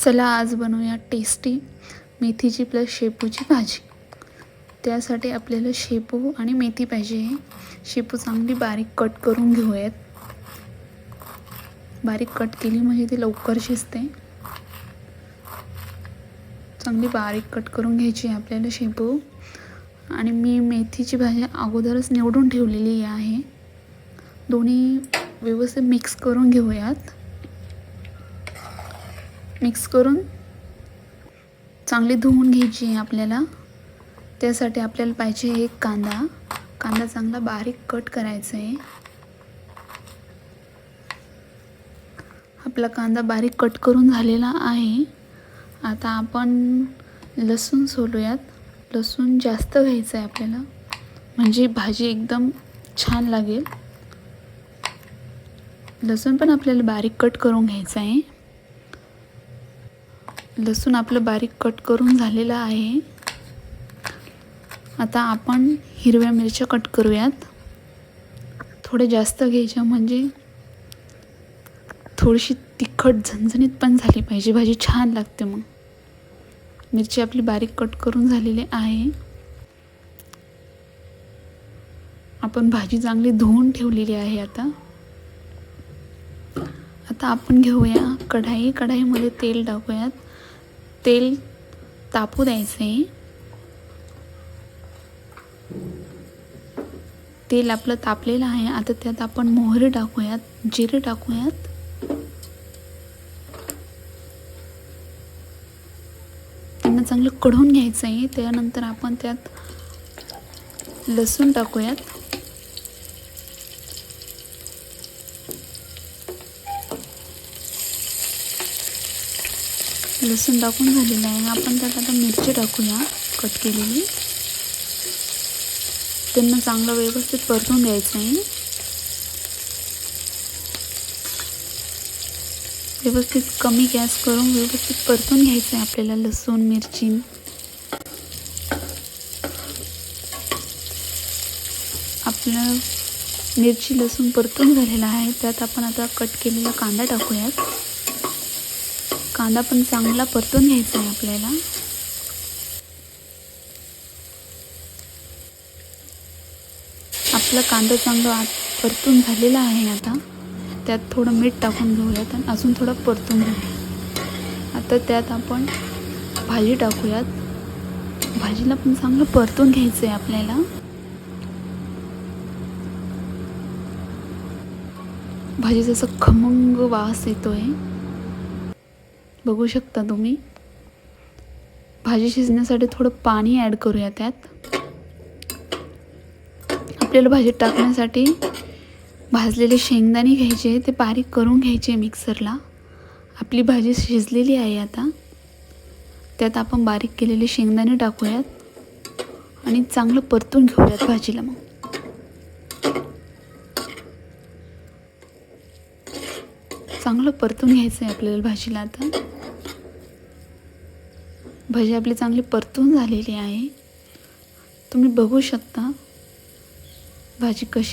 चला आज बनवूया टेस्टी मेथीची प्लस शेपूची भाजी। त्यासाठी आपल्याला शेपू आणि मेथी पाहिजे। शेपू चांगली बारीक कट करून घेऊयात। बारीक कट केली म्हणजे ती लवकर शिजते। चांगली बारीक कट करून घ्यायची आपल्याला शेपू। आणि मी मेथीची भाजी अगोदरच निवडून ठेवलेली आहे। दोन्ही व्यवस्थित मिक्स करून घेऊयात। मिक्स करून चांगली धुवून घ्यायची आहे आपल्याला। त्यासाठी आपल्याला पाहिजे एक कांदा चांगला बारीक कट करायचा आहे। आपला कांदा बारीक कट करून झालेला आहे। आता आपण लसूण सोलूयात। लसूण जास्त घ्यायचं आहे आपल्याला, म्हणजे भाजी एकदम छान लागेल। लसूण पण आपल्याला बारीक कट करून घ्यायचं आहे। लसूण आपलं बारीक कट करून झालेला आहे। आता आपण हिरव्या मिरच्या कट करूयात। थोडे जास्त घ्यायच्या, म्हणजे थोडीशी तिखट झणझणीत पण झाली पाहिजे, भाजी छान लागते मग। मिरची आपली बारीक कट करून झालेली आहे। आपण भाजी चांगली धुवून ठेवलेली आहे। आता आपण घेऊया कढाईमध्ये तेल टाकूयात। तेल तापू द्यायचे। तेल आपलं तापलेलं आहे। आता त्यात आपण मोहरी टाकूयात, जिरे टाकूयात। त्यांना चांगलं कढून घ्यायचं आहे। त्यानंतर आपण त्यात लसूण टाकूयात। लसूण टाकून झालेलं आहे। आपण त्यात आता मिरची टाकूया कट केलेली। त्यांना चांगलं व्यवस्थित परतून द्यायचं आहे। व्यवस्थित कमी गॅस करून व्यवस्थित परतून घ्यायचं आहे आपल्याला लसूण मिरची। आपलं मिरची लसूण परतून झालेला आहे। त्यात आपण आता कट केलेला कांदा टाकूयात। कांदा पण चांगला परतून घ्यायचा आहे आपल्याला। आपला कांदा चांगला परतून झालेला आहे। आता त्यात थोडं मीठ टाकून घेऊयात आणि अजून थोडं परतून घेऊयात। आता त्यात आपण भाजी टाकूयात। भाजीला पण चांगलं परतून घ्यायचं आहे आपल्याला। भाजीचा असा खमंग वास येतोय, बघू शकता तुम्ही। भाजी शिजण्यासाठी थोडं पाणी ॲड करूया त्यात। आपल्याला भाजीत टाकण्यासाठी भाजलेले शेंगदाणे घ्यायचे, ते बारीक करून घ्यायचे मिक्सरला। आपली भाजी शिजलेली आहे। आता त्यात आपण बारीक केलेले शेंगदाणे टाकूयात आणि चांगलं परतून घेऊयात भाजीला। मग चांगलं परतून घ्यायचं आहे आपल्याला भाजीला। आता भाजी आपली चांगली परतून झालेली आहे। तुम्ही बघू शकता भाजी कशी